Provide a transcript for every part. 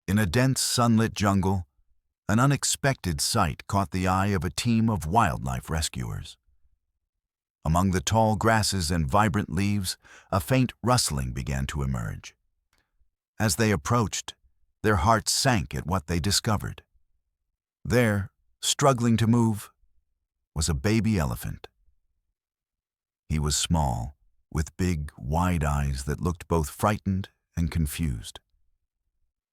In a dense, sunlit jungle, an unexpected sight caught the eye of a team of wildlife rescuers. Among the tall grasses and vibrant leaves, a faint rustling began to emerge. As they approached, their hearts sank at what they discovered. There, struggling to move, was a baby elephant. He was small, with big, wide eyes that looked both frightened and confused.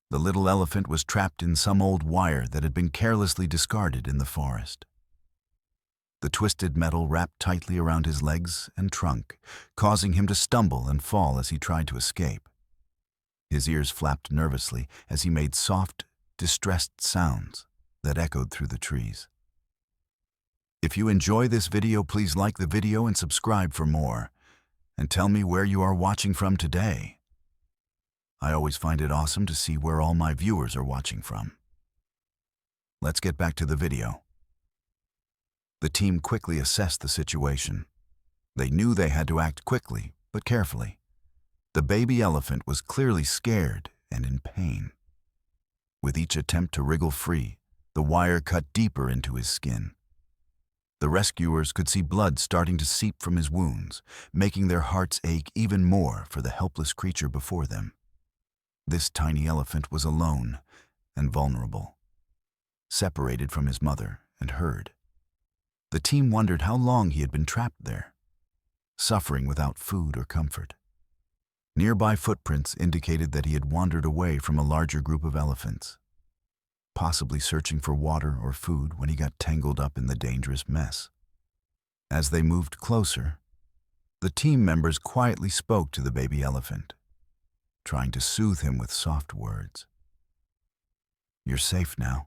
The little elephant was trapped in some old wire that had been carelessly discarded in the forest. The twisted metal wrapped tightly around his legs and trunk, causing him to stumble and fall as he tried to escape. His ears flapped nervously as he made soft, distressed sounds that echoed through the trees. If you enjoy this video, please like the video and subscribe for more. And tell me where you are watching from today. I always find it awesome to see where all my viewers are watching from. Let's get back to the video. The team quickly assessed the situation. They knew they had to act quickly, but carefully. The baby elephant was clearly scared and in pain. With each attempt to wriggle free, the wire cut deeper into his skin. The rescuers could see blood starting to seep from his wounds, making their hearts ache even more for the helpless creature before them. This tiny elephant was alone and vulnerable, separated from his mother and herd. The team wondered how long he had been trapped there, suffering without food or comfort. Nearby footprints indicated that he had wandered away from a larger group of elephants, possibly searching for water or food when he got tangled up in the dangerous mess. As they moved closer, the team members quietly spoke to the baby elephant, trying to soothe him with soft words. "You're safe now,"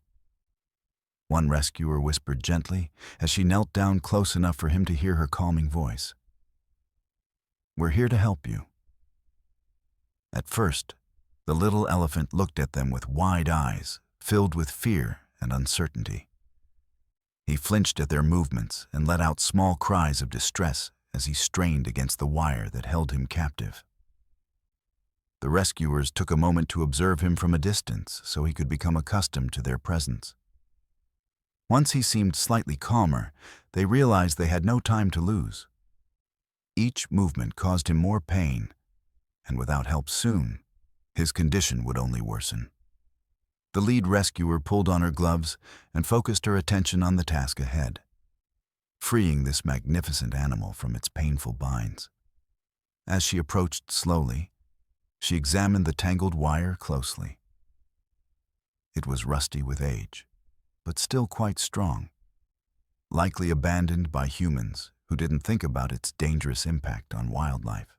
one rescuer whispered gently as she knelt down close enough for him to hear her calming voice. "We're here to help you." At first, the little elephant looked at them with wide eyes, filled with fear and uncertainty. He flinched at their movements and let out small cries of distress as he strained against the wire that held him captive. The rescuers took a moment to observe him from a distance so he could become accustomed to their presence. Once he seemed slightly calmer, they realized they had no time to lose. Each movement caused him more pain, and without help soon, his condition would only worsen. The lead rescuer pulled on her gloves and focused her attention on the task ahead, freeing this magnificent animal from its painful binds. As she approached slowly, she examined the tangled wire closely. It was rusty with age, but still quite strong, likely abandoned by humans who didn't think about its dangerous impact on wildlife.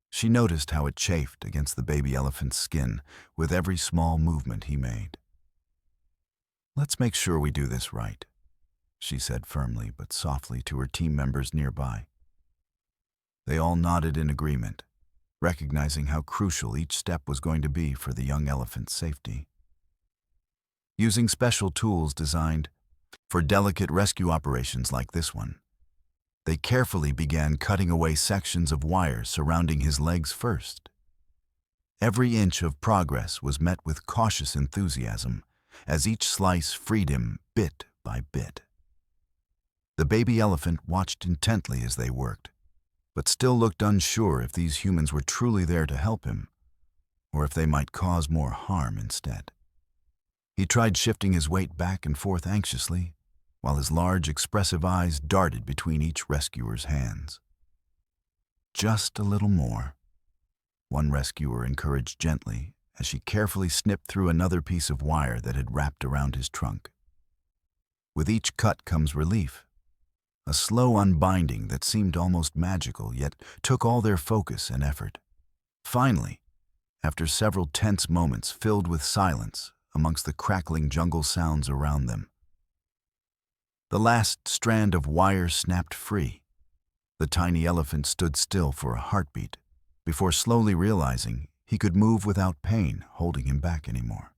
She noticed how it chafed against the baby elephant's skin with every small movement he made. "Let's make sure we do this right," she said firmly but softly to her team members nearby. They all nodded in agreement, recognizing how crucial each step was going to be for the young elephant's safety. Using special tools designed for delicate rescue operations like this one, they carefully began cutting away sections of wire surrounding his legs first. Every inch of progress was met with cautious enthusiasm, as each slice freed him bit by bit. The baby elephant watched intently as they worked, but still looked unsure if these humans were truly there to help him, or if they might cause more harm instead. He tried shifting his weight back and forth anxiously, while his large, expressive eyes darted between each rescuer's hands. "Just a little more," one rescuer encouraged gently as she carefully snipped through another piece of wire that had wrapped around his trunk. With each cut comes relief, a slow unbinding that seemed almost magical, yet took all their focus and effort. Finally, after several tense moments filled with silence amongst the crackling jungle sounds around them, the last strand of wire snapped free. The tiny elephant stood still for a heartbeat before slowly realizing he could move without pain holding him back anymore.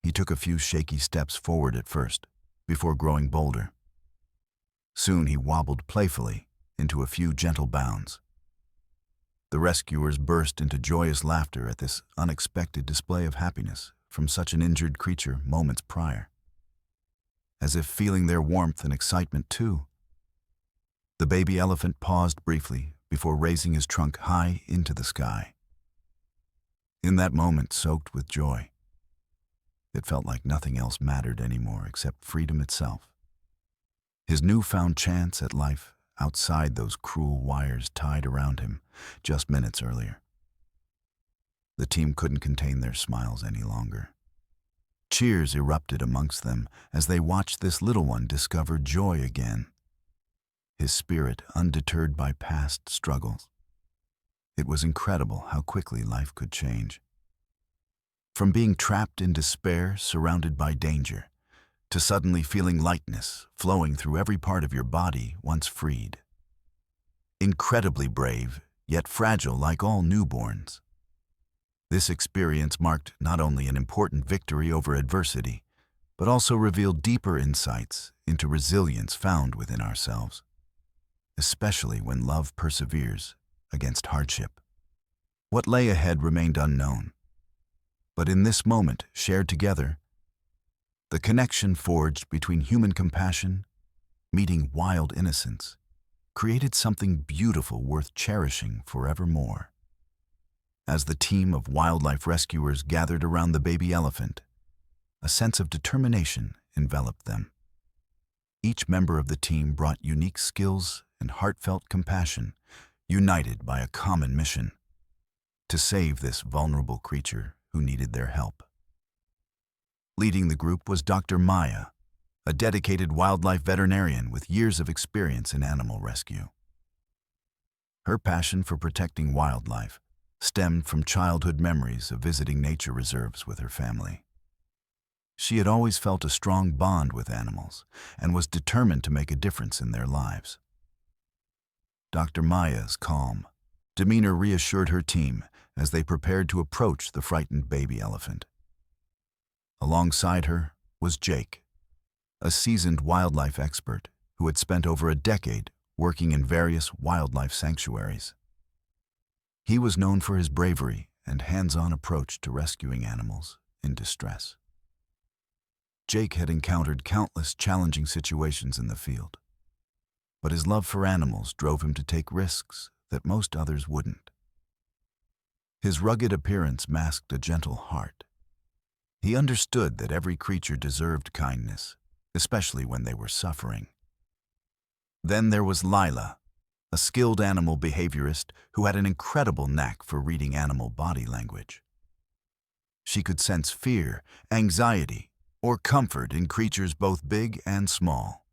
He took a few shaky steps forward at first, before growing bolder. Soon he wobbled playfully into a few gentle bounds. The rescuers burst into joyous laughter at this unexpected display of happiness from such an injured creature moments prior, as if feeling their warmth and excitement too. The baby elephant paused briefly before raising his trunk high into the sky. In that moment, soaked with joy, it felt like nothing else mattered anymore except freedom itself. His newfound chance at life outside those cruel wires tied around him just minutes earlier. The team couldn't contain their smiles any longer. Cheers erupted amongst them as they watched this little one discover joy again, his spirit undeterred by past struggles. It was incredible how quickly life could change. From being trapped in despair, surrounded by danger, to suddenly feeling lightness flowing through every part of your body once freed. Incredibly brave, yet fragile like all newborns. This experience marked not only an important victory over adversity, but also revealed deeper insights into resilience found within ourselves, especially when love perseveres against hardship. What lay ahead remained unknown, but in this moment, shared together, the connection forged between human compassion, meeting wild innocence, created something beautiful worth cherishing forevermore. As the team of wildlife rescuers gathered around the baby elephant, a sense of determination enveloped them. Each member of the team brought unique skills and heartfelt compassion, united by a common mission: to save this vulnerable creature who needed their help. Leading the group was Dr. Maya, a dedicated wildlife veterinarian with years of experience in animal rescue. Her passion for protecting wildlife stemmed from childhood memories of visiting nature reserves with her family. She had always felt a strong bond with animals and was determined to make a difference in their lives. Dr. Maya's calm demeanor reassured her team as they prepared to approach the frightened baby elephant. Alongside her was Jake, a seasoned wildlife expert who had spent over a decade working in various wildlife sanctuaries. He was known for his bravery and hands-on approach to rescuing animals in distress. Jake had encountered countless challenging situations in the field, but his love for animals drove him to take risks that most others wouldn't. His rugged appearance masked a gentle heart. He understood that every creature deserved kindness, especially when they were suffering. Then there was Lila, a skilled animal behaviorist who had an incredible knack for reading animal body language. She could sense fear, anxiety, or comfort in creatures both big and small.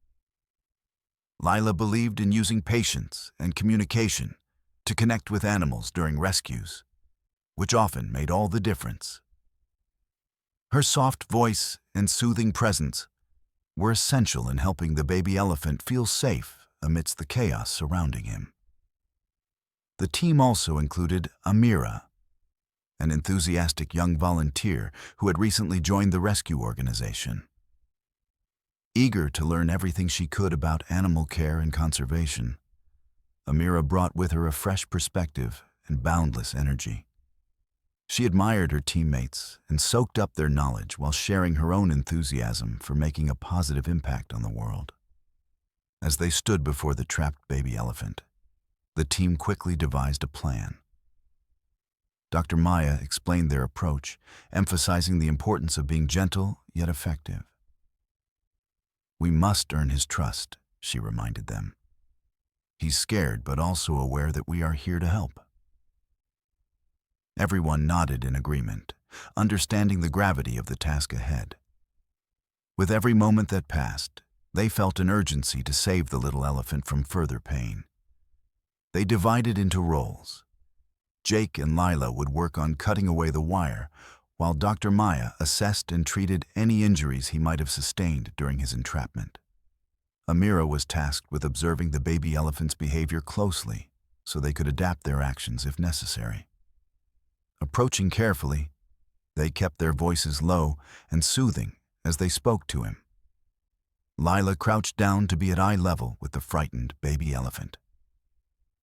Lila believed in using patience and communication to connect with animals during rescues, which often made all the difference. Her soft voice and soothing presence were essential in helping the baby elephant feel safe amidst the chaos surrounding him. The team also included Amira, an enthusiastic young volunteer who had recently joined the rescue organization. Eager to learn everything she could about animal care and conservation, Amira brought with her a fresh perspective and boundless energy. She admired her teammates and soaked up their knowledge while sharing her own enthusiasm for making a positive impact on the world. As they stood before the trapped baby elephant, the team quickly devised a plan. Dr. Maya explained their approach, emphasizing the importance of being gentle yet effective. "We must earn his trust," she reminded them. "He's scared but also aware that we are here to help." Everyone nodded in agreement, understanding the gravity of the task ahead. With every moment that passed, they felt an urgency to save the little elephant from further pain. They divided into roles. Jake and Lila would work on cutting away the wire, while Dr. Maya assessed and treated any injuries he might have sustained during his entrapment. Amira was tasked with observing the baby elephant's behavior closely so they could adapt their actions if necessary. Approaching carefully, they kept their voices low and soothing as they spoke to him. Lila crouched down to be at eye level with the frightened baby elephant.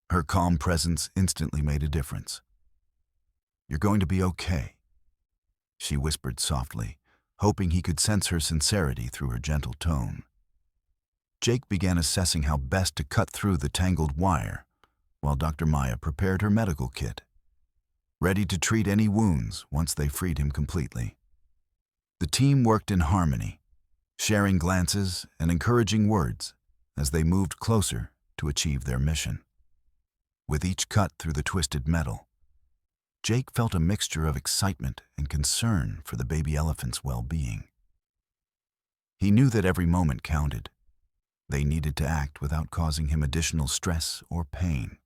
Her calm presence instantly made a difference. "You're going to be okay," she whispered softly, hoping he could sense her sincerity through her gentle tone. Jake began assessing how best to cut through the tangled wire, while Dr. Maya prepared her medical kit, ready to treat any wounds once they freed him completely. The team worked in harmony, sharing glances and encouraging words as they moved closer to achieve their mission. With each cut through the twisted metal, Jake felt a mixture of excitement and concern for the baby elephant's well-being. He knew that every moment counted. They needed to act without causing him additional stress or pain.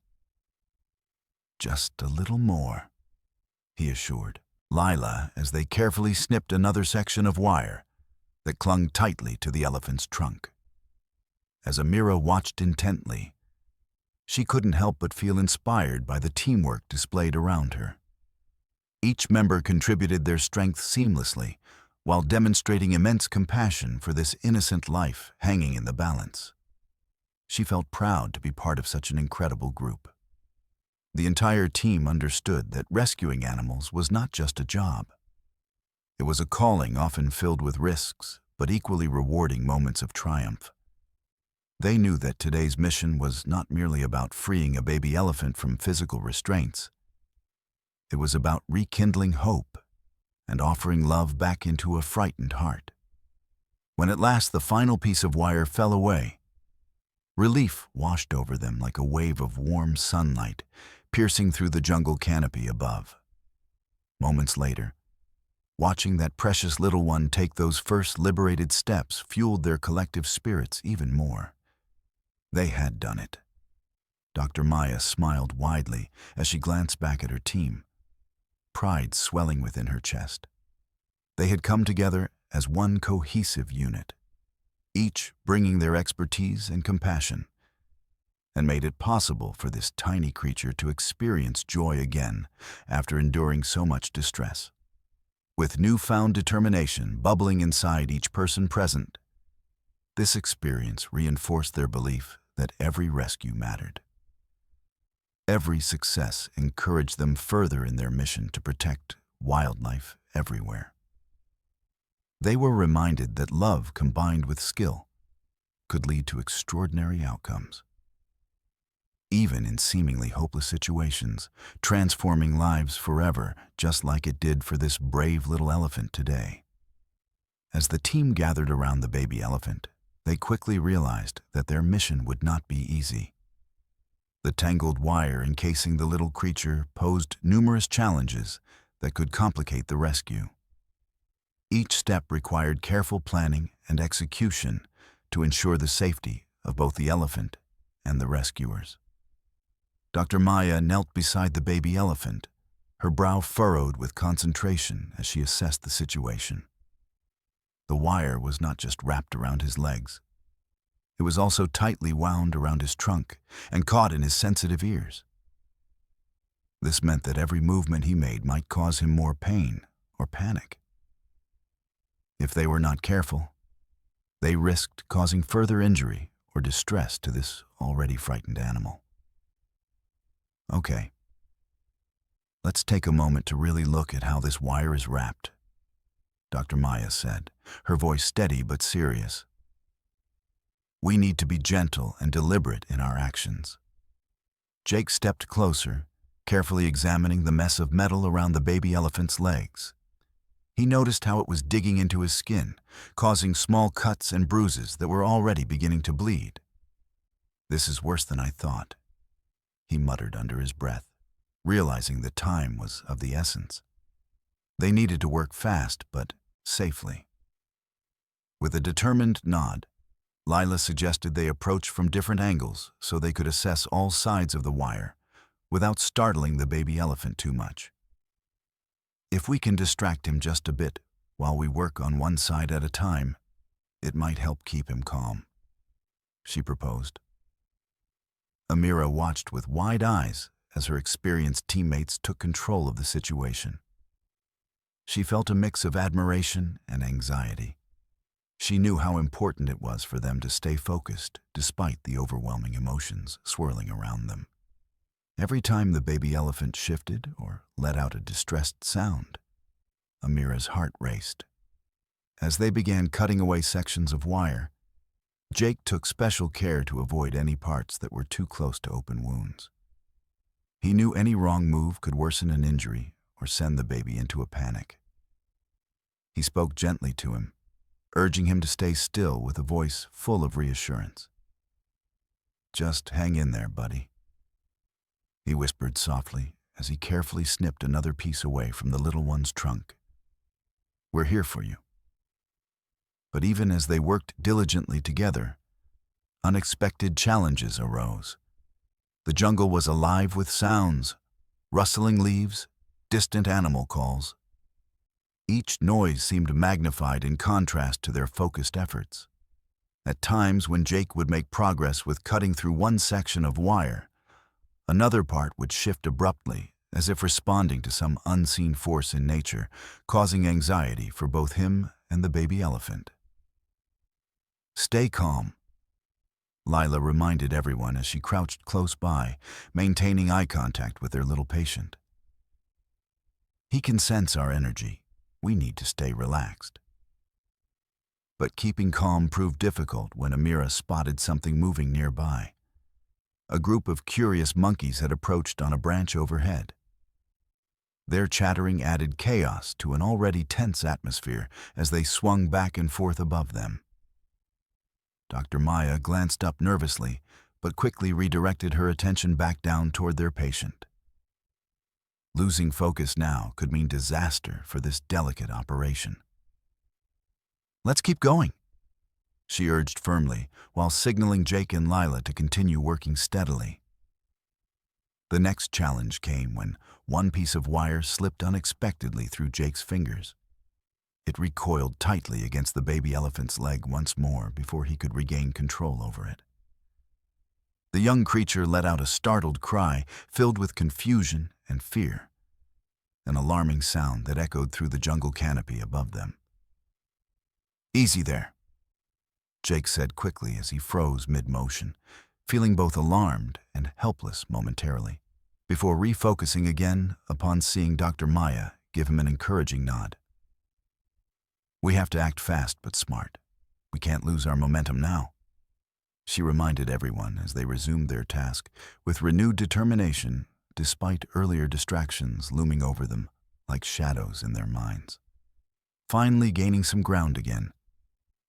"Just a little more," he assured Lila as they carefully snipped another section of wire that clung tightly to the elephant's trunk. As Amira watched intently, she couldn't help but feel inspired by the teamwork displayed around her. Each member contributed their strength seamlessly, while demonstrating immense compassion for this innocent life hanging in the balance. She felt proud to be part of such an incredible group. The entire team understood that rescuing animals was not just a job. It was a calling often filled with risks, but equally rewarding moments of triumph. They knew that today's mission was not merely about freeing a baby elephant from physical restraints. It was about rekindling hope and offering love back into a frightened heart. When at last the final piece of wire fell away, relief washed over them like a wave of warm sunlight, piercing through the jungle canopy above. Moments later, watching that precious little one take those first liberated steps fueled their collective spirits even more. They had done it. Dr. Maya smiled widely as she glanced back at her team, pride swelling within her chest. They had come together as one cohesive unit, each bringing their expertise and compassion, and made it possible for this tiny creature to experience joy again after enduring so much distress. With newfound determination bubbling inside each person present, this experience reinforced their belief that every rescue mattered. Every success encouraged them further in their mission to protect wildlife everywhere. They were reminded that love combined with skill could lead to extraordinary outcomes, even in seemingly hopeless situations, transforming lives forever, just like it did for this brave little elephant today. As the team gathered around the baby elephant, they quickly realized that their mission would not be easy. The tangled wire encasing the little creature posed numerous challenges that could complicate the rescue. Each step required careful planning and execution to ensure the safety of both the elephant and the rescuers. Dr. Maya knelt beside the baby elephant, her brow furrowed with concentration as she assessed the situation. The wire was not just wrapped around his legs. It was also tightly wound around his trunk and caught in his sensitive ears. This meant that every movement he made might cause him more pain or panic. If they were not careful, they risked causing further injury or distress to this already frightened animal. "Okay, let's take a moment to really look at how this wire is wrapped," Dr. Maya said, her voice steady but serious. "We need to be gentle and deliberate in our actions." Jake stepped closer, carefully examining the mess of metal around the baby elephant's legs. He noticed how it was digging into his skin, causing small cuts and bruises that were already beginning to bleed. "This is worse than I thought," he muttered under his breath, realizing that time was of the essence. They needed to work fast but safely. With a determined nod, Lila suggested they approach from different angles so they could assess all sides of the wire without startling the baby elephant too much. "If we can distract him just a bit while we work on one side at a time, it might help keep him calm," she proposed. Amira watched with wide eyes as her experienced teammates took control of the situation. She felt a mix of admiration and anxiety. She knew how important it was for them to stay focused despite the overwhelming emotions swirling around them. Every time the baby elephant shifted or let out a distressed sound, Amira's heart raced. As they began cutting away sections of wire, Jake took special care to avoid any parts that were too close to open wounds. He knew any wrong move could worsen an injury or send the baby into a panic. He spoke gently to him, urging him to stay still with a voice full of reassurance. "Just hang in there, buddy," he whispered softly as he carefully snipped another piece away from the little one's trunk. "We're here for you." But even as they worked diligently together, unexpected challenges arose. The jungle was alive with sounds, rustling leaves, distant animal calls. Each noise seemed magnified in contrast to their focused efforts. At times, when Jake would make progress with cutting through one section of wire, another part would shift abruptly, as if responding to some unseen force in nature, causing anxiety for both him and the baby elephant. "Stay calm," Lila reminded everyone as she crouched close by, maintaining eye contact with their little patient. "He can sense our energy. We need to stay relaxed." But keeping calm proved difficult when Amira spotted something moving nearby. A group of curious monkeys had approached on a branch overhead. Their chattering added chaos to an already tense atmosphere as they swung back and forth above them. Dr. Maya glanced up nervously, but quickly redirected her attention back down toward their patient. Losing focus now could mean disaster for this delicate operation. "Let's keep going," she urged firmly, while signaling Jake and Lila to continue working steadily. The next challenge came when one piece of wire slipped unexpectedly through Jake's fingers. It recoiled tightly against the baby elephant's leg once more before he could regain control over it. The young creature let out a startled cry filled with confusion and fear, an alarming sound that echoed through the jungle canopy above them. "Easy there," Jake said quickly as he froze mid-motion, feeling both alarmed and helpless momentarily, before refocusing again upon seeing Dr. Maya give him an encouraging nod. "We have to act fast but smart. We can't lose our momentum now," she reminded everyone as they resumed their task with renewed determination despite earlier distractions looming over them like shadows in their minds. Finally gaining some ground again,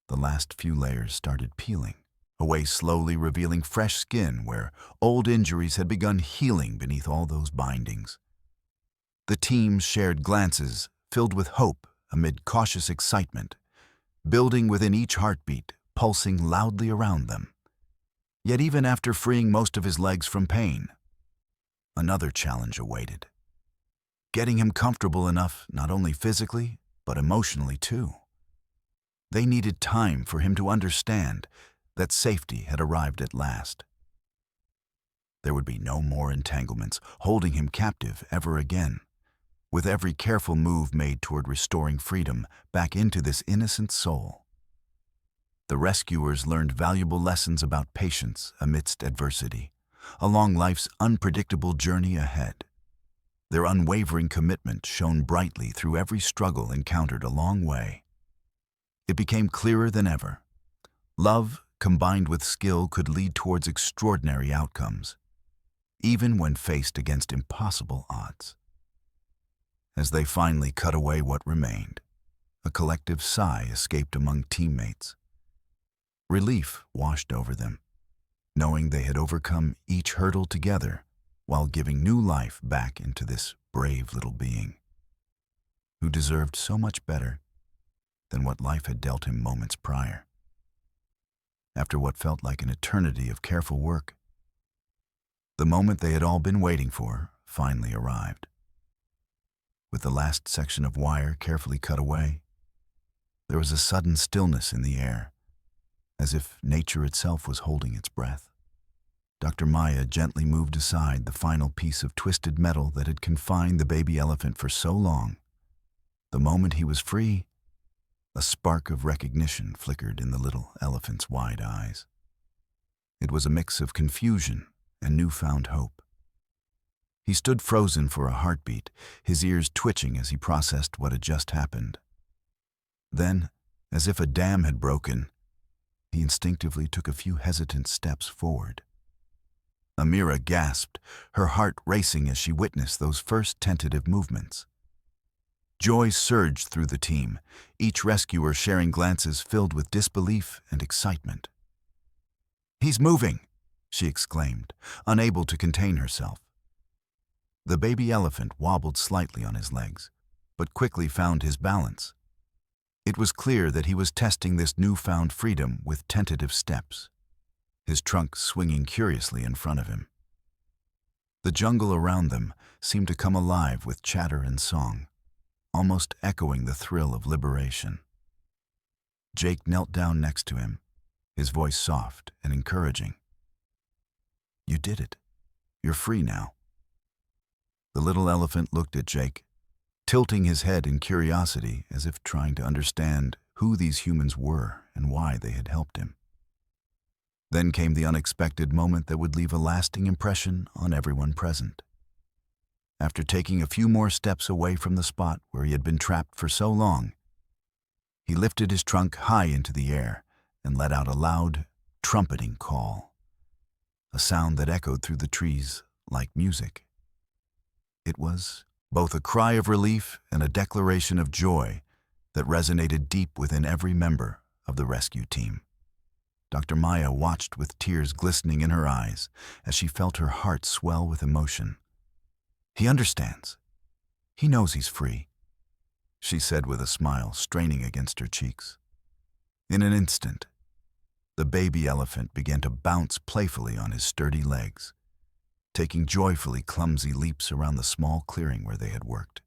the last few layers started peeling away slowly, revealing fresh skin where old injuries had begun healing beneath all those bindings. The team shared glances filled with hope amid cautious excitement, building within each heartbeat, pulsing loudly around them. Yet even after freeing most of his legs from pain, another challenge awaited. Getting him comfortable enough not only physically, but emotionally too. They needed time for him to understand that safety had arrived at last. There would be no more entanglements holding him captive ever again, with every careful move made toward restoring freedom back into this innocent soul. The rescuers learned valuable lessons about patience amidst adversity, along life's unpredictable journey ahead. Their unwavering commitment shone brightly through every struggle encountered along the way. It became clearer than ever. Love, combined with skill, could lead towards extraordinary outcomes, even when faced against impossible odds. As they finally cut away what remained, a collective sigh escaped among teammates. Relief washed over them, knowing they had overcome each hurdle together while giving new life back into this brave little being, who deserved so much better than what life had dealt him moments prior. After what felt like an eternity of careful work, the moment they had all been waiting for finally arrived. With the last section of wire carefully cut away, there was a sudden stillness in the air, as if nature itself was holding its breath. Dr. Maya gently moved aside the final piece of twisted metal that had confined the baby elephant for so long. The moment he was free, a spark of recognition flickered in the little elephant's wide eyes. It was a mix of confusion and newfound hope. He stood frozen for a heartbeat, his ears twitching as he processed what had just happened. Then, as if a dam had broken, he instinctively took a few hesitant steps forward. Amira gasped, her heart racing as she witnessed those first tentative movements. Joy surged through the team, each rescuer sharing glances filled with disbelief and excitement. "He's moving!" she exclaimed, unable to contain herself. The baby elephant wobbled slightly on his legs, but quickly found his balance. It was clear that he was testing this newfound freedom with tentative steps, his trunk swinging curiously in front of him. The jungle around them seemed to come alive with chatter and song, almost echoing the thrill of liberation. Jake knelt down next to him, his voice soft and encouraging. "You did it. You're free now." The little elephant looked at Jake, tilting his head in curiosity as if trying to understand who these humans were and why they had helped him. Then came the unexpected moment that would leave a lasting impression on everyone present. After taking a few more steps away from the spot where he had been trapped for so long, he lifted his trunk high into the air and let out a loud, trumpeting call, a sound that echoed through the trees like music. It was both a cry of relief and a declaration of joy that resonated deep within every member of the rescue team. Dr. Maya watched with tears glistening in her eyes as she felt her heart swell with emotion. "He understands. He knows he's free," she said with a smile straining against her cheeks. In an instant, the baby elephant began to bounce playfully on his sturdy legs, taking joyfully clumsy leaps around the small clearing where they had worked.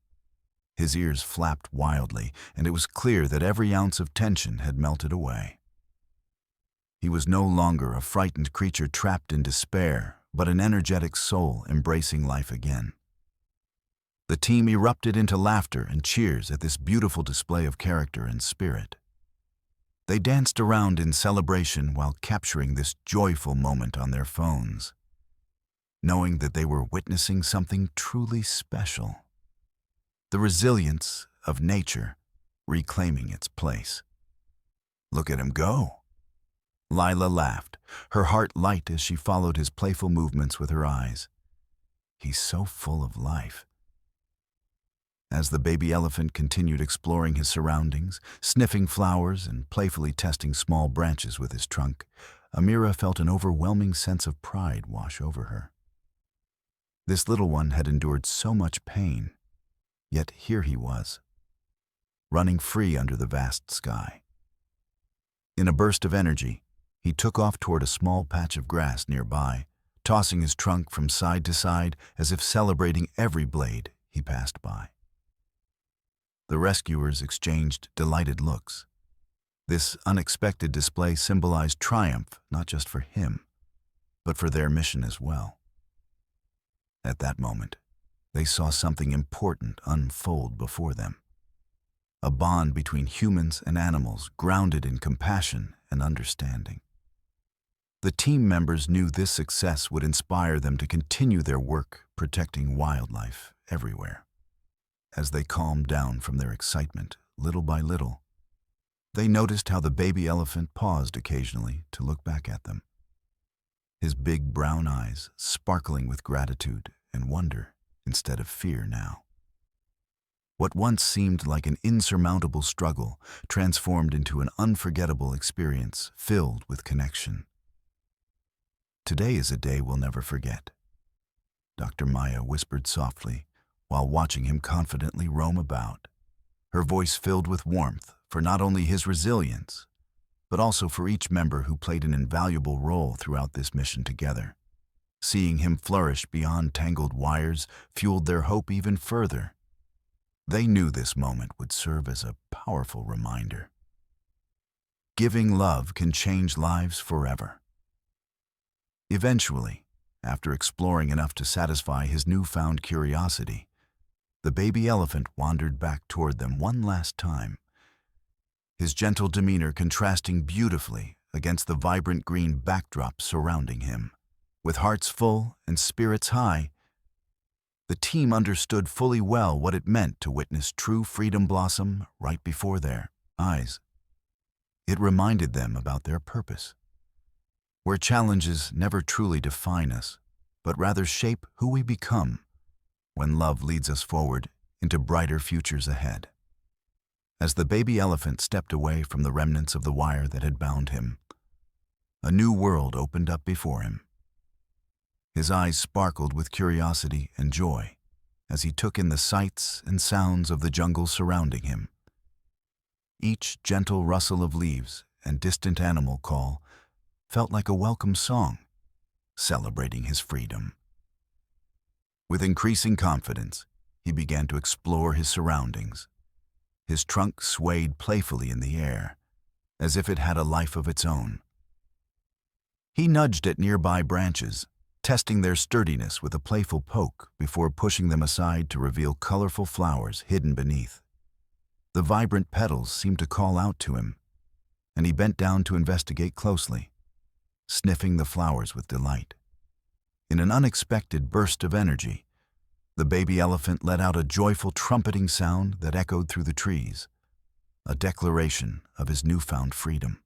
His ears flapped wildly, and it was clear that every ounce of tension had melted away. He was no longer a frightened creature trapped in despair, but an energetic soul embracing life again. The team erupted into laughter and cheers at this beautiful display of character and spirit. They danced around in celebration while capturing this joyful moment on their phones, knowing that they were witnessing something truly special. The resilience of nature reclaiming its place. "Look at him go!" Lila laughed, her heart light as she followed his playful movements with her eyes. "He's so full of life." As the baby elephant continued exploring his surroundings, sniffing flowers and playfully testing small branches with his trunk, Amira felt an overwhelming sense of pride wash over her. This little one had endured so much pain, yet here he was, running free under the vast sky. In a burst of energy, he took off toward a small patch of grass nearby, tossing his trunk from side to side as if celebrating every blade he passed by. The rescuers exchanged delighted looks. This unexpected display symbolized triumph not just for him, but for their mission as well. At that moment, they saw something important unfold before them. A bond between humans and animals grounded in compassion and understanding. The team members knew this success would inspire them to continue their work protecting wildlife everywhere. As they calmed down from their excitement, little by little, they noticed how the baby elephant paused occasionally to look back at them, his big brown eyes sparkling with gratitude and wonder instead of fear now. What once seemed like an insurmountable struggle transformed into an unforgettable experience filled with connection. "Today is a day we'll never forget," Dr. Maya whispered softly while watching him confidently roam about, her voice filled with warmth for not only his resilience, but also for each member who played an invaluable role throughout this mission together. Seeing him flourish beyond tangled wires fueled their hope even further. They knew this moment would serve as a powerful reminder. Giving love can change lives forever. Eventually, after exploring enough to satisfy his newfound curiosity, the baby elephant wandered back toward them one last time, his gentle demeanor contrasting beautifully against the vibrant green backdrop surrounding him. With hearts full and spirits high, The team understood fully well what it meant to witness true freedom blossom right before their eyes. It reminded them about their purpose, where challenges never truly define us, but rather shape who we become when love leads us forward into brighter futures ahead. As the baby elephant stepped away from the remnants of the wire that had bound him, a new world opened up before him. His eyes sparkled with curiosity and joy as he took in the sights and sounds of the jungle surrounding him. Each gentle rustle of leaves and distant animal call felt like a welcome song, celebrating his freedom. With increasing confidence, he began to explore his surroundings. His trunk swayed playfully in the air, as if it had a life of its own. He nudged at nearby branches, testing their sturdiness with a playful poke before pushing them aside to reveal colorful flowers hidden beneath. The vibrant petals seemed to call out to him, and he bent down to investigate closely, sniffing the flowers with delight. In an unexpected burst of energy, the baby elephant let out a joyful trumpeting sound that echoed through the trees, a declaration of his newfound freedom.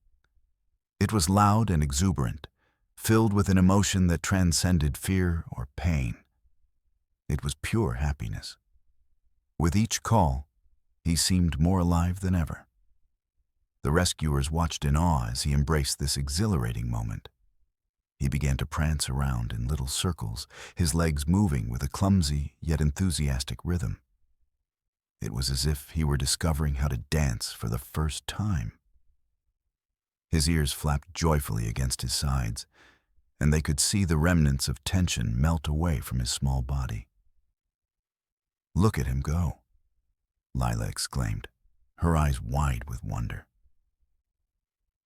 It was loud and exuberant, filled with an emotion that transcended fear or pain. It was pure happiness. With each call, he seemed more alive than ever. The rescuers watched in awe as he embraced this exhilarating moment. He began to prance around in little circles, his legs moving with a clumsy yet enthusiastic rhythm. It was as if he were discovering how to dance for the first time. His ears flapped joyfully against his sides, and they could see the remnants of tension melt away from his small body. "Look at him go," Lila exclaimed, her eyes wide with wonder.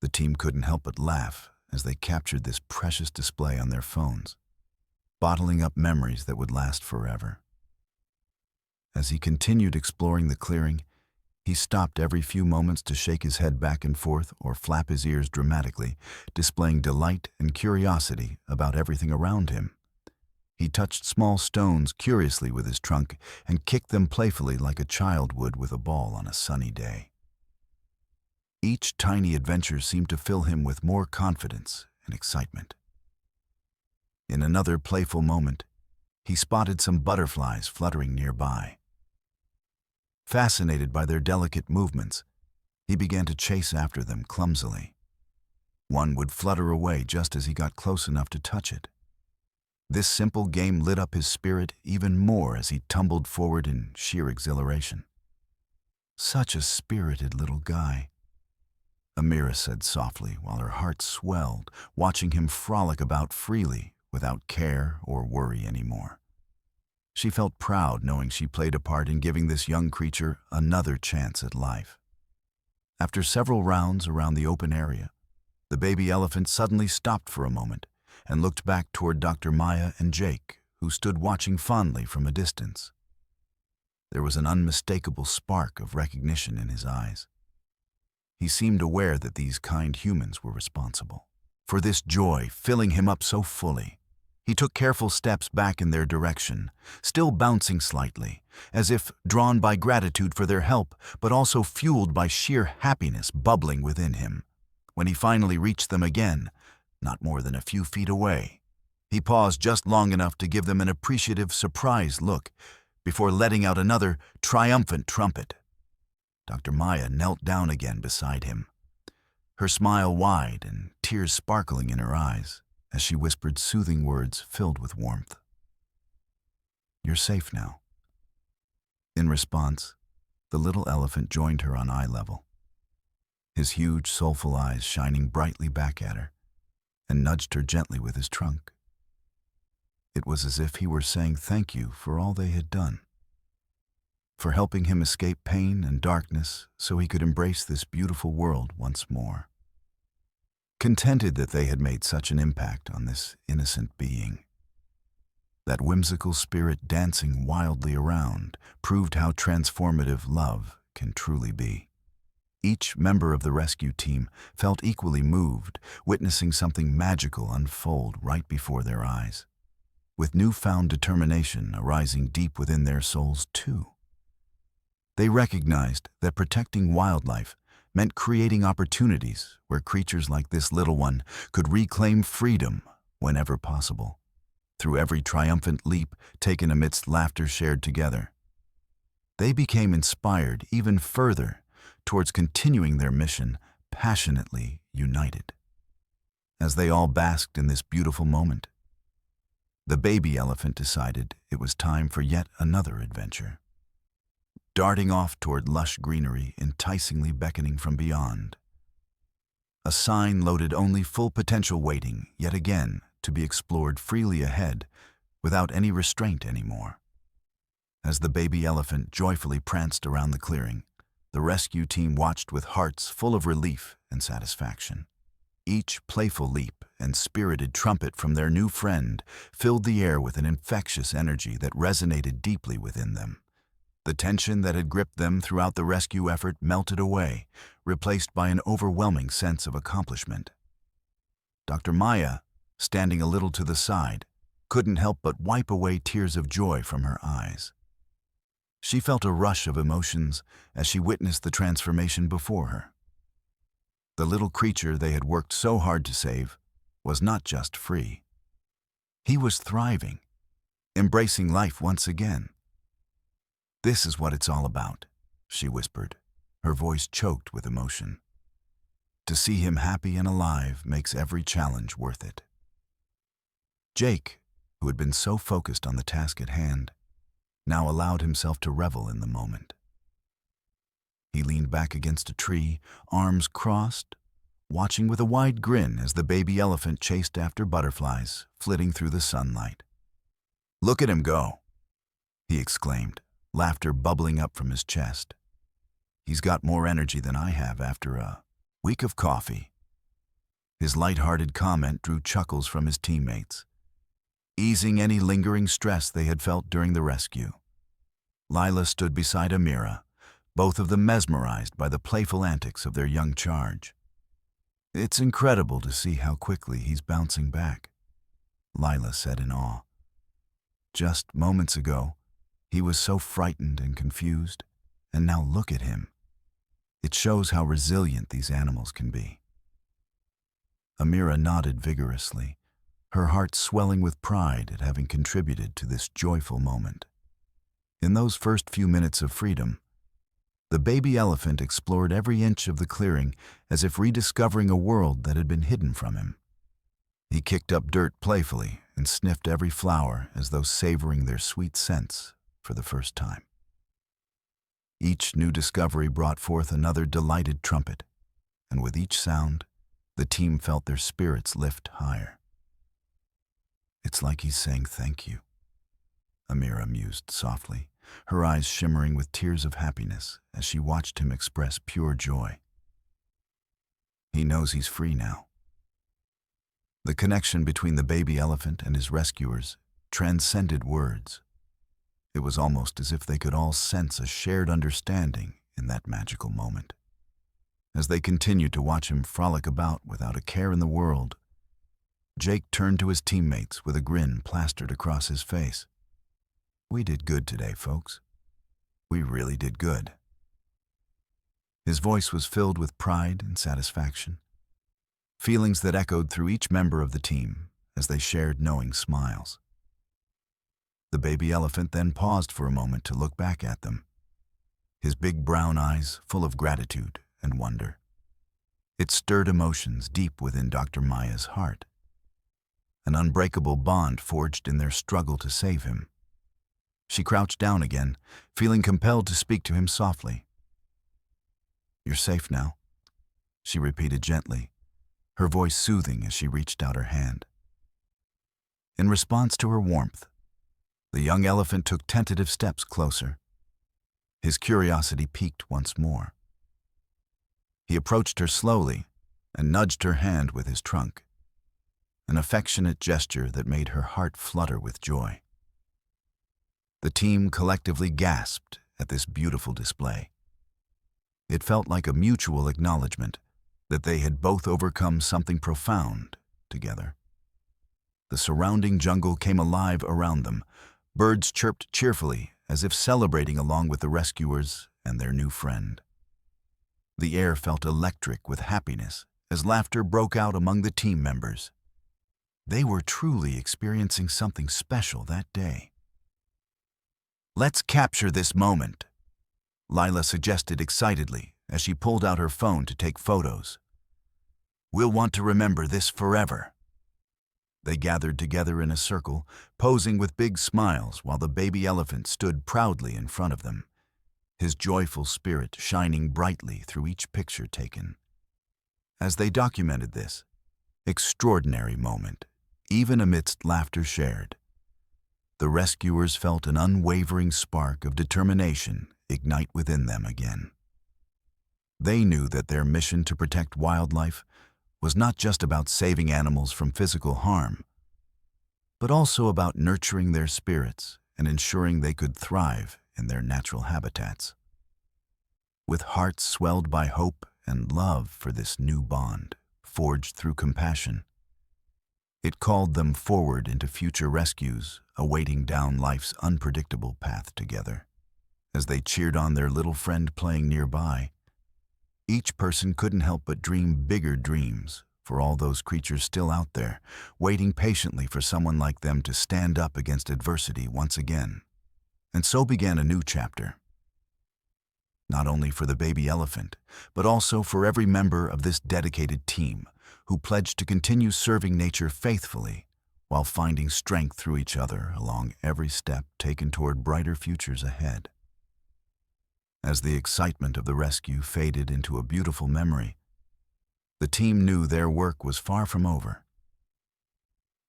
The team couldn't help but laugh as they captured this precious display on their phones, bottling up memories that would last forever. As he continued exploring the clearing, he stopped every few moments to shake his head back and forth or flap his ears dramatically, displaying delight and curiosity about everything around him. He touched small stones curiously with his trunk and kicked them playfully like a child would with a ball on a sunny day. Each tiny adventure seemed to fill him with more confidence and excitement. In another playful moment, he spotted some butterflies fluttering nearby. Fascinated by their delicate movements, he began to chase after them clumsily. One would flutter away just as he got close enough to touch it. This simple game lit up his spirit even more as he tumbled forward in sheer exhilaration. "Such a spirited little guy," Amira said softly while her heart swelled, watching him frolic about freely without care or worry anymore. She felt proud knowing she played a part in giving this young creature another chance at life. After several rounds around the open area, the baby elephant suddenly stopped for a moment and looked back toward Dr. Maya and Jake, who stood watching fondly from a distance. There was an unmistakable spark of recognition in his eyes. He seemed aware that these kind humans were responsible for this joy filling him up so fully. He took careful steps back in their direction, still bouncing slightly, as if drawn by gratitude for their help, but also fueled by sheer happiness bubbling within him. When he finally reached them again, not more than a few feet away, he paused just long enough to give them an appreciative, surprised look before letting out another triumphant trumpet. Dr. Maya knelt down again beside him, her smile wide and tears sparkling in her eyes as she whispered soothing words filled with warmth. "You're safe now." In response, the little elephant joined her on eye level, his huge, soulful eyes shining brightly back at her, and nudged her gently with his trunk. It was as if he were saying thank you for all they had done, for helping him escape pain and darkness so he could embrace this beautiful world once more. Contented that they had made such an impact on this innocent being, that whimsical spirit dancing wildly around proved how transformative love can truly be. Each member of the rescue team felt equally moved, witnessing something magical unfold right before their eyes. with newfound determination arising deep within their souls too. They recognized that protecting wildlife meant creating opportunities where creatures like this little one could reclaim freedom whenever possible, through every triumphant leap taken amidst laughter shared together. They became inspired even further towards continuing their mission, passionately united. As they all basked in this beautiful moment, the baby elephant decided it was time for yet another adventure. Darting off toward lush greenery, enticingly beckoning from beyond. A sign loaded only full potential waiting, yet again, to be explored freely ahead, without any restraint anymore. As the baby elephant joyfully pranced around the clearing, the rescue team watched with hearts full of relief and satisfaction. Each playful leap and spirited trumpet from their new friend filled the air with an infectious energy that resonated deeply within them. The tension that had gripped them throughout the rescue effort melted away, replaced by an overwhelming sense of accomplishment. Dr. Maya, standing a little to the side, couldn't help but wipe away tears of joy from her eyes. She felt a rush of emotions as she witnessed the transformation before her. The little creature they had worked so hard to save was not just free. He was thriving, embracing life once again. "This is what it's all about," she whispered, her voice choked with emotion. "To see him happy and alive makes every challenge worth it." Jake, who had been so focused on the task at hand, now allowed himself to revel in the moment. He leaned back against a tree, arms crossed, watching with a wide grin as the baby elephant chased after butterflies, flitting through the sunlight. "Look at him go," he exclaimed, laughter bubbling up from his chest. "He's got more energy than I have after a week of coffee." His light-hearted comment drew chuckles from his teammates, easing any lingering stress they had felt during the rescue. Lila stood beside Amira, both of them mesmerized by the playful antics of their young charge. "It's incredible to see how quickly he's bouncing back," Lila said in awe. "Just moments ago, he was so frightened and confused, and now look at him. It shows how resilient these animals can be." Amira nodded vigorously, her heart swelling with pride at having contributed to this joyful moment. In those first few minutes of freedom, the baby elephant explored every inch of the clearing as if rediscovering a world that had been hidden from him. He kicked up dirt playfully and sniffed every flower as though savoring their sweet scents for the first time. Each new discovery brought forth another delighted trumpet, and with each sound, the team felt their spirits lift higher. "It's like he's saying thank you," Amira mused softly, her eyes shimmering with tears of happiness as she watched him express pure joy. He knows he's free now. The connection between the baby elephant and his rescuers transcended words. It was almost as if they could all sense a shared understanding in that magical moment. As they continued to watch him frolic about without a care in the world, Jake turned to his teammates with a grin plastered across his face. "We did good today, folks. We really did good." His voice was filled with pride and satisfaction, feelings that echoed through each member of the team as they shared knowing smiles. The baby elephant then paused for a moment to look back at them, his big brown eyes full of gratitude and wonder. It stirred emotions deep within Dr. Maya's heart, an unbreakable bond forged in their struggle to save him. She crouched down again, feeling compelled to speak to him softly. "You're safe now," she repeated gently, her voice soothing as she reached out her hand. In response to her warmth, the young elephant took tentative steps closer. His curiosity piqued once more. He approached her slowly and nudged her hand with his trunk, an affectionate gesture that made her heart flutter with joy. The team collectively gasped at this beautiful display. It felt like a mutual acknowledgement that they had both overcome something profound together. The surrounding jungle came alive around them. Birds chirped cheerfully, as if celebrating along with the rescuers and their new friend. The air felt electric with happiness as laughter broke out among the team members. They were truly experiencing something special that day. "Let's capture this moment," Lila suggested excitedly as she pulled out her phone to take photos. "We'll want to remember this forever." They gathered together in a circle, posing with big smiles while the baby elephant stood proudly in front of them, his joyful spirit shining brightly through each picture taken. As they documented this extraordinary moment, even amidst laughter shared, the rescuers felt an unwavering spark of determination ignite within them again. They knew that their mission to protect wildlife was not just about saving animals from physical harm, but also about nurturing their spirits and ensuring they could thrive in their natural habitats. With hearts swelled by hope and love for this new bond, forged through compassion, it called them forward into future rescues, awaiting down life's unpredictable path together. As they cheered on their little friend playing nearby, each person couldn't help but dream bigger dreams for all those creatures still out there, waiting patiently for someone like them to stand up against adversity once again. And so began a new chapter. Not only for the baby elephant, but also for every member of this dedicated team who pledged to continue serving nature faithfully while finding strength through each other along every step taken toward brighter futures ahead. As the excitement of the rescue faded into a beautiful memory, the team knew their work was far from over.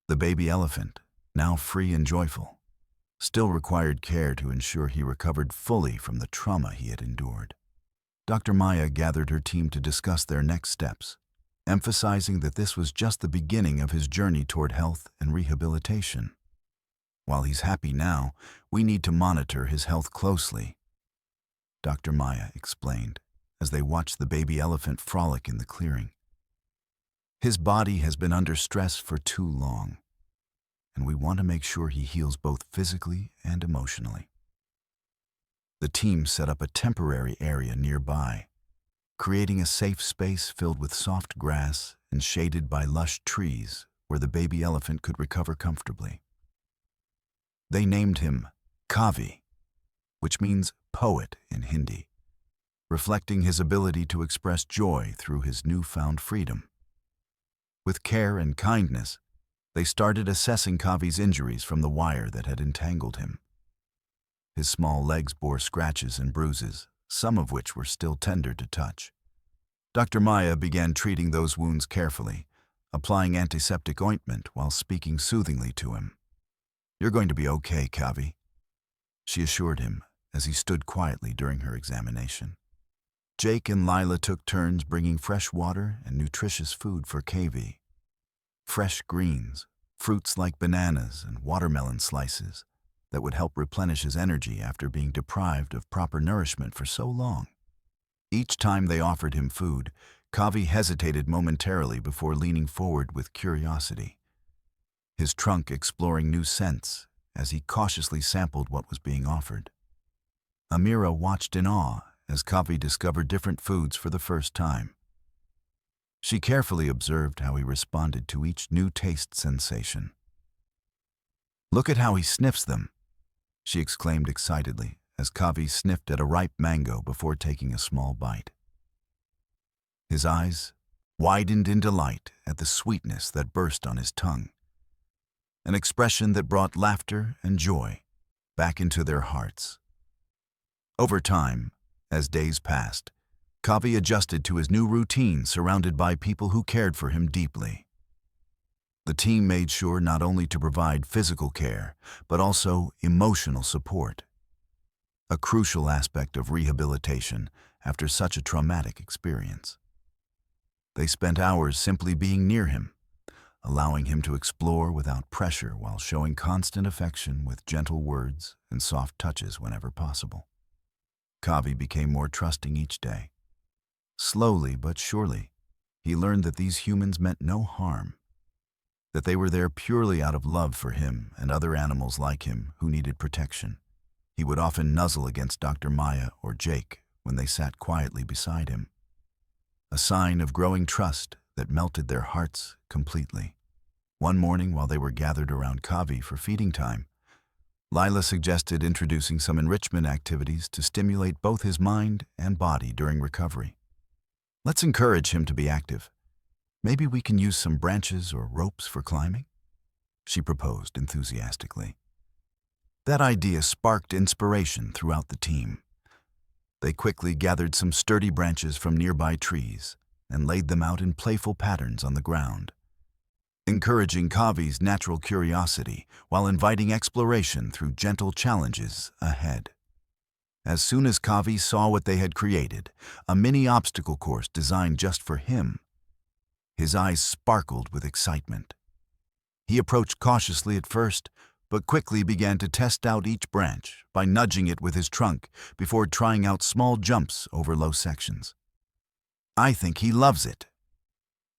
The baby elephant, now free and joyful, still required care to ensure he recovered fully from the trauma he had endured. Dr. Maya gathered her team to discuss their next steps, emphasizing that this was just the beginning of his journey toward health and rehabilitation. While he's happy now, we need to monitor his health closely, Dr. Maya explained as they watched the baby elephant frolic in the clearing. His body has been under stress for too long, and we want to make sure he heals both physically and emotionally. The team set up a temporary area nearby, creating a safe space filled with soft grass and shaded by lush trees where the baby elephant could recover comfortably. They named him Kavi, which means poet in Hindi, reflecting his ability to express joy through his newfound freedom. With care and kindness, they started assessing Kavi's injuries from the wire that had entangled him. His small legs bore scratches and bruises, some of which were still tender to touch. Dr. Maya began treating those wounds carefully, applying antiseptic ointment while speaking soothingly to him. "You're going to be okay, Kavi," she assured him as he stood quietly during her examination. Jake and Lila took turns bringing fresh water and nutritious food for Kavi. Fresh greens, fruits like bananas and watermelon slices that would help replenish his energy after being deprived of proper nourishment for so long. Each time they offered him food, Kavi hesitated momentarily before leaning forward with curiosity, his trunk exploring new scents as he cautiously sampled what was being offered. Amira watched in awe as Kavi discovered different foods for the first time. She carefully observed how he responded to each new taste sensation. "Look at how he sniffs them," she exclaimed excitedly as Kavi sniffed at a ripe mango before taking a small bite. His eyes widened in delight at the sweetness that burst on his tongue, an expression that brought laughter and joy back into their hearts. Over time, as days passed, Kavi adjusted to his new routine surrounded by people who cared for him deeply. The team made sure not only to provide physical care, but also emotional support, a crucial aspect of rehabilitation after such a traumatic experience. They spent hours simply being near him, allowing him to explore without pressure while showing constant affection with gentle words and soft touches whenever possible. Kavi became more trusting each day. Slowly but surely, he learned that these humans meant no harm. that they were there purely out of love for him and other animals like him who needed protection. He would often nuzzle against Dr. Maya or Jake when they sat quietly beside him, a sign of growing trust that melted their hearts completely. One morning, while they were gathered around Kavi for feeding time, Lila suggested introducing some enrichment activities to stimulate both his mind and body during recovery. "Let's encourage him to be active. Maybe we can use some branches or ropes for climbing," she proposed enthusiastically. That idea sparked inspiration throughout the team. They quickly gathered some sturdy branches from nearby trees and laid them out in playful patterns on the ground, encouraging Kavi's natural curiosity while inviting exploration through gentle challenges ahead. As soon as Kavi saw what they had created, a mini obstacle course designed just for him, his eyes sparkled with excitement. He approached cautiously at first, but quickly began to test out each branch by nudging it with his trunk before trying out small jumps over low sections. "I think he loves it."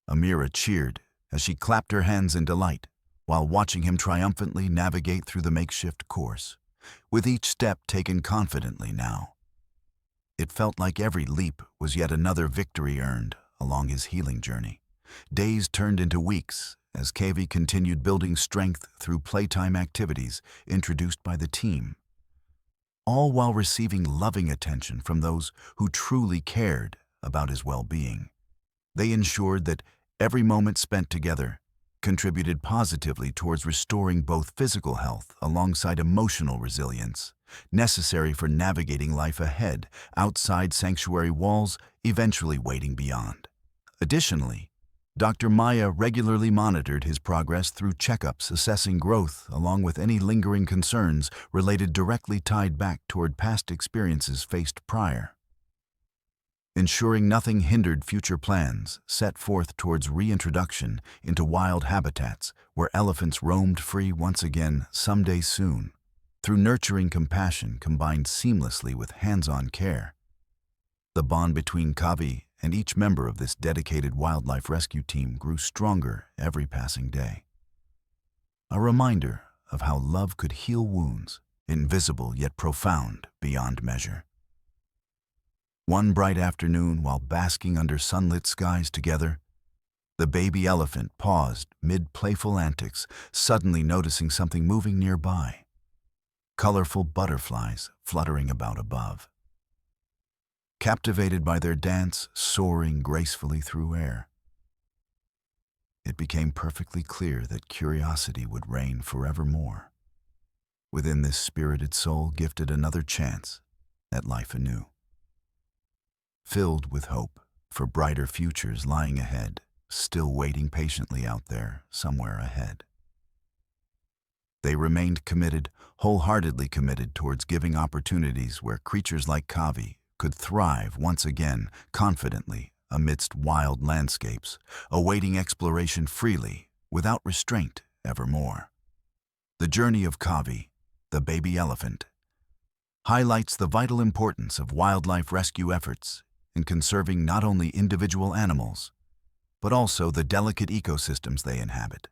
Amira cheered as she clapped her hands in delight while watching him triumphantly navigate through the makeshift course, with each step taken confidently now. It felt like every leap was yet another victory earned along his healing journey. Days turned into weeks as Kavi continued building strength through playtime activities introduced by the team, all while receiving loving attention from those who truly cared about his well-being. They ensured that every moment spent together contributed positively towards restoring both physical health alongside emotional resilience, necessary for navigating life ahead outside sanctuary walls, eventually waiting beyond. Additionally, Dr. Maya regularly monitored his progress through checkups assessing growth along with any lingering concerns related directly tied back toward past experiences faced prior, ensuring nothing hindered future plans set forth towards reintroduction into wild habitats where elephants roamed free once again someday soon, through nurturing compassion combined seamlessly with hands-on care. The bond between Kavi and each member of this dedicated wildlife rescue team grew stronger every passing day. A reminder of how love could heal wounds, invisible yet profound beyond measure. One bright afternoon, while basking under sunlit skies together, the baby elephant paused mid-playful antics, suddenly noticing something moving nearby. Colorful butterflies fluttering about above. Captivated by their dance soaring gracefully through air, it became perfectly clear that curiosity would reign forevermore. Within this spirited soul gifted another chance at life anew. Filled with hope for brighter futures lying ahead, still waiting patiently out there somewhere ahead. They remained committed, wholeheartedly committed towards giving opportunities where creatures like Kavi could thrive once again confidently amidst wild landscapes, awaiting exploration freely, without restraint evermore. The journey of Kavi, the baby elephant, highlights the vital importance of wildlife rescue efforts in conserving not only individual animals, but also the delicate ecosystems they inhabit.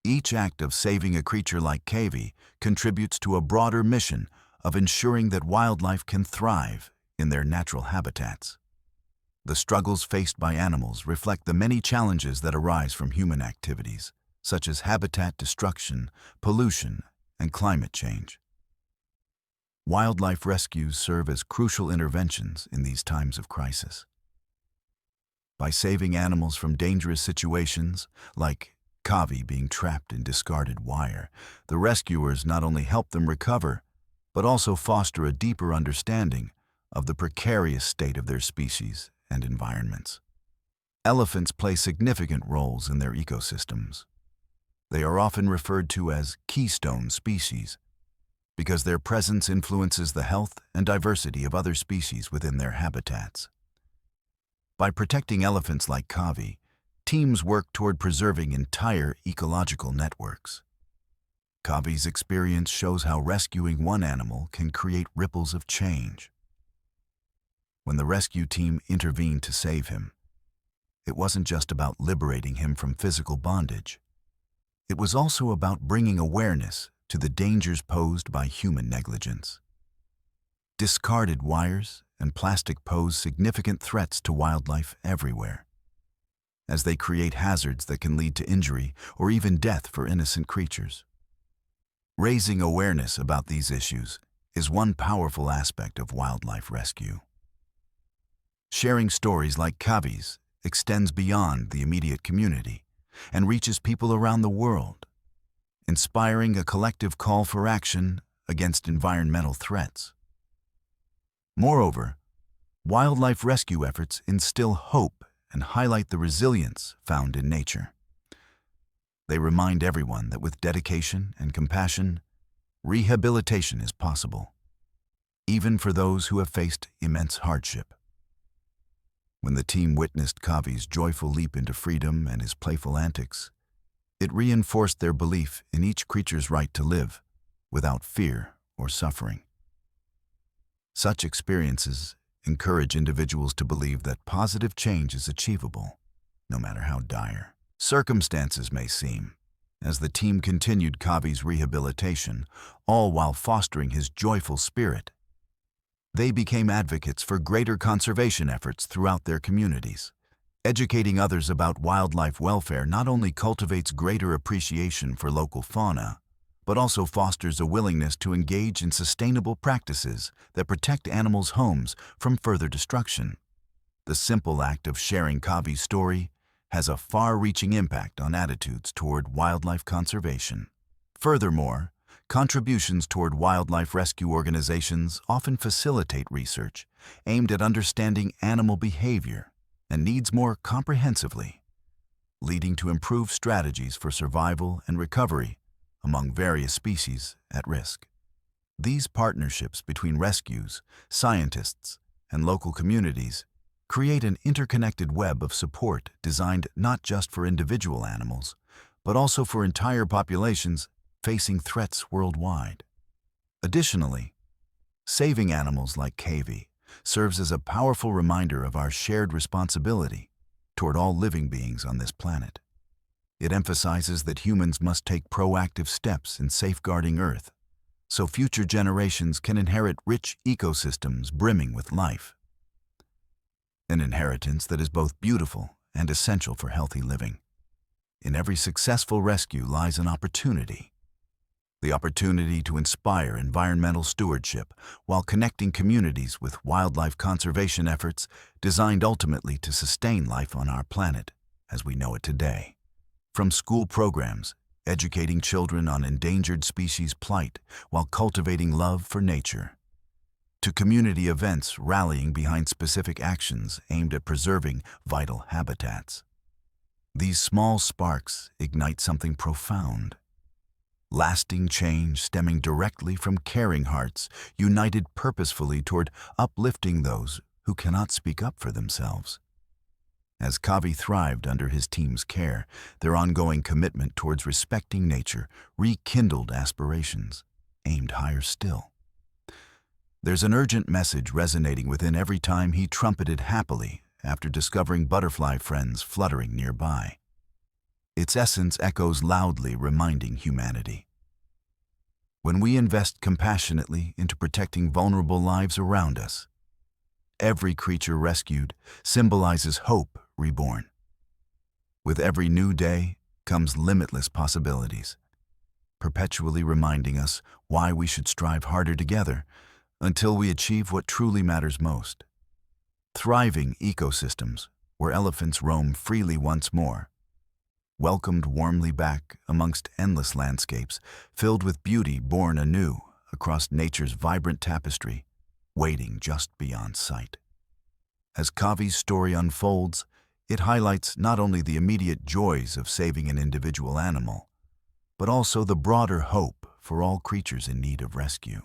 Each act of saving a creature like Kavi contributes to a broader mission of ensuring that wildlife can thrive in their natural habitats. The struggles faced by animals reflect the many challenges that arise from human activities, such as habitat destruction, pollution, and climate change. Wildlife rescues serve as crucial interventions in these times of crisis. By saving animals from dangerous situations, like Kavi being trapped in discarded wire, the rescuers not only help them recover, but also foster a deeper understanding of the precarious state of their species and environments. Elephants play significant roles in their ecosystems. They are often referred to as keystone species because their presence influences the health and diversity of other species within their habitats. By protecting elephants like Kavi, teams work toward preserving entire ecological networks. Kavi's experience shows how rescuing one animal can create ripples of change. When the rescue team intervened to save him, it wasn't just about liberating him from physical bondage. It was also about bringing awareness to the dangers posed by human negligence. Discarded wires and plastic pose significant threats to wildlife everywhere, as they create hazards that can lead to injury or even death for innocent creatures. Raising awareness about these issues is one powerful aspect of wildlife rescue. Sharing stories like Kavi's extends beyond the immediate community and reaches people around the world, inspiring a collective call for action against environmental threats. Moreover, wildlife rescue efforts instill hope and highlight the resilience found in nature. They remind everyone that with dedication and compassion, rehabilitation is possible, even for those who have faced immense hardship. When the team witnessed Kavi's joyful leap into freedom and his playful antics, it reinforced their belief in each creature's right to live without fear or suffering. Such experiences encourage individuals to believe that positive change is achievable, no matter how dire circumstances may seem. As the team continued Kavi's rehabilitation, all while fostering his joyful spirit, they became advocates for greater conservation efforts throughout their communities. Educating others about wildlife welfare not only cultivates greater appreciation for local fauna, but also fosters a willingness to engage in sustainable practices that protect animals' homes from further destruction. The simple act of sharing Kavi's story has a far-reaching impact on attitudes toward wildlife conservation. Furthermore, contributions toward wildlife rescue organizations often facilitate research aimed at understanding animal behavior and needs more comprehensively, leading to improved strategies for survival and recovery among various species at risk. These partnerships between rescues, scientists, and local communities create an interconnected web of support designed not just for individual animals, but also for entire populations facing threats worldwide. Additionally, saving animals like Kavi serves as a powerful reminder of our shared responsibility toward all living beings on this planet. It emphasizes that humans must take proactive steps in safeguarding Earth, so future generations can inherit rich ecosystems brimming with life. An inheritance that is both beautiful and essential for healthy living. In every successful rescue lies an opportunity. The opportunity to inspire environmental stewardship while connecting communities with wildlife conservation efforts designed ultimately to sustain life on our planet as we know it today. From school programs, educating children on endangered species plight while cultivating love for nature, to community events rallying behind specific actions aimed at preserving vital habitats. These small sparks ignite something profound. Lasting change stemming directly from caring hearts united purposefully toward uplifting those who cannot speak up for themselves. As Kavi thrived under his team's care, their ongoing commitment towards respecting nature rekindled aspirations, aimed higher still. There's an urgent message resonating within every time he trumpeted happily after discovering butterfly friends fluttering nearby. Its essence echoes loudly, reminding humanity. When we invest compassionately into protecting vulnerable lives around us, every creature rescued symbolizes hope reborn. With every new day comes limitless possibilities, perpetually reminding us why we should strive harder together until we achieve what truly matters most. Thriving ecosystems, where elephants roam freely once more, welcomed warmly back amongst endless landscapes filled with beauty born anew across nature's vibrant tapestry, waiting just beyond sight. As Kavi's story unfolds, it highlights not only the immediate joys of saving an individual animal, but also the broader hope for all creatures in need of rescue.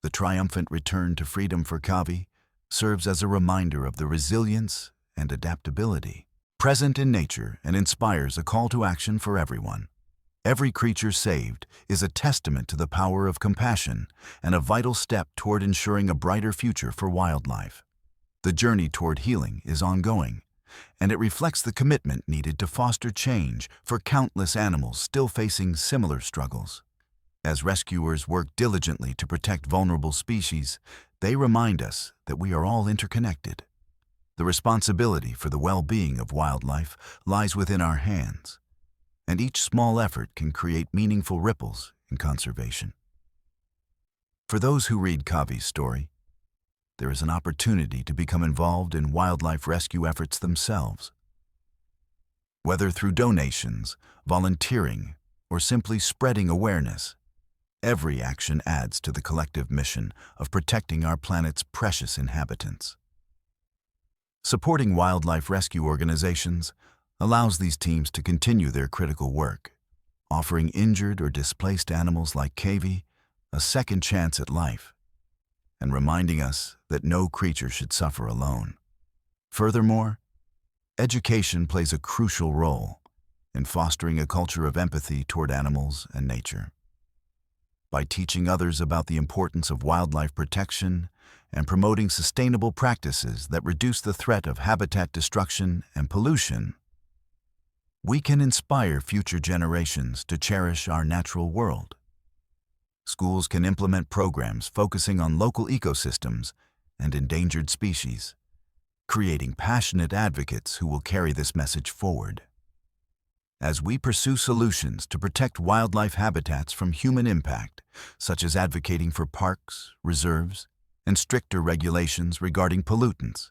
The triumphant return to freedom for Kavi serves as a reminder of the resilience and adaptability present in nature and inspires a call to action for everyone. Every creature saved is a testament to the power of compassion and a vital step toward ensuring a brighter future for wildlife. The journey toward healing is ongoing, and it reflects the commitment needed to foster change for countless animals still facing similar struggles. As rescuers work diligently to protect vulnerable species, they remind us that we are all interconnected. The responsibility for the well-being of wildlife lies within our hands, and each small effort can create meaningful ripples in conservation. For those who read Kavi's story, there is an opportunity to become involved in wildlife rescue efforts themselves. Whether through donations, volunteering, or simply spreading awareness, every action adds to the collective mission of protecting our planet's precious inhabitants. Supporting wildlife rescue organizations allows these teams to continue their critical work, offering injured or displaced animals like Kavi a second chance at life, and reminding us that no creature should suffer alone. Furthermore, education plays a crucial role in fostering a culture of empathy toward animals and nature. By teaching others about the importance of wildlife protection and promoting sustainable practices that reduce the threat of habitat destruction and pollution, we can inspire future generations to cherish our natural world. Schools can implement programs focusing on local ecosystems and endangered species, creating passionate advocates who will carry this message forward. As we pursue solutions to protect wildlife habitats from human impact, such as advocating for parks, reserves, and stricter regulations regarding pollutants,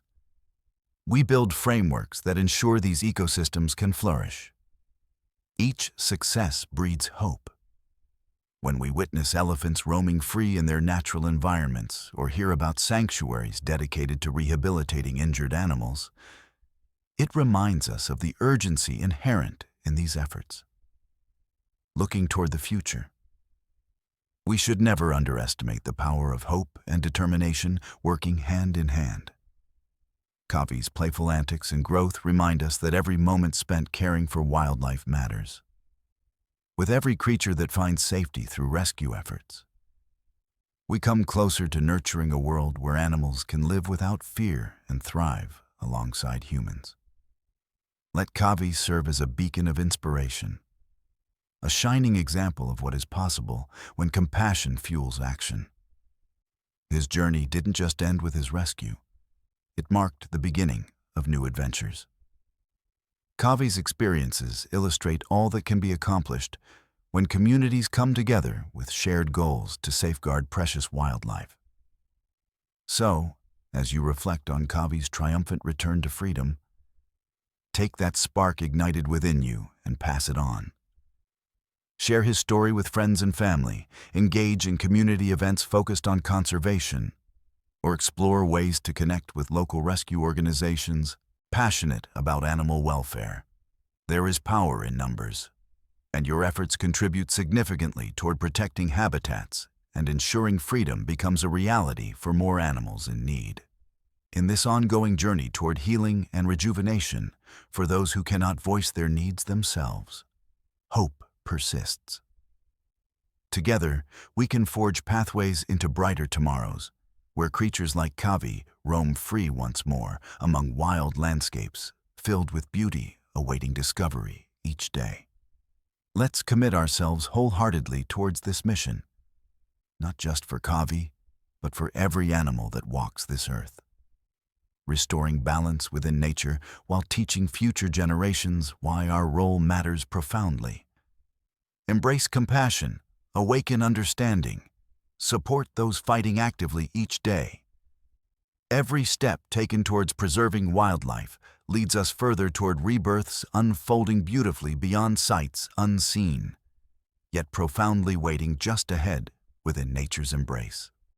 we build frameworks that ensure these ecosystems can flourish. Each success breeds hope. When we witness elephants roaming free in their natural environments or hear about sanctuaries dedicated to rehabilitating injured animals, it reminds us of the urgency inherent in these efforts. Looking toward the future, we should never underestimate the power of hope and determination working hand in hand. Kavi's playful antics and growth remind us that every moment spent caring for wildlife matters. With every creature that finds safety through rescue efforts, we come closer to nurturing a world where animals can live without fear and thrive alongside humans. Let Kavi serve as a beacon of inspiration, a shining example of what is possible when compassion fuels action. His journey didn't just end with his rescue. It marked the beginning of new adventures. Kavi's experiences illustrate all that can be accomplished when communities come together with shared goals to safeguard precious wildlife. So, as you reflect on Kavi's triumphant return to freedom, take that spark ignited within you and pass it on. Share his story with friends and family, engage in community events focused on conservation, or explore ways to connect with local rescue organizations passionate about animal welfare. There is power in numbers, and your efforts contribute significantly toward protecting habitats and ensuring freedom becomes a reality for more animals in need. In this ongoing journey toward healing and rejuvenation for those who cannot voice their needs themselves, hope persists. Together, we can forge pathways into brighter tomorrows, where creatures like Kavi roam free once more among wild landscapes filled with beauty awaiting discovery each day. Let's commit ourselves wholeheartedly towards this mission, not just for Kavi, but for every animal that walks this earth. Restoring balance within nature while teaching future generations why our role matters profoundly. Embrace compassion, awaken understanding, support those fighting actively each day. Every step taken towards preserving wildlife leads us further toward rebirths unfolding beautifully beyond sights unseen, yet profoundly waiting just ahead within nature's embrace.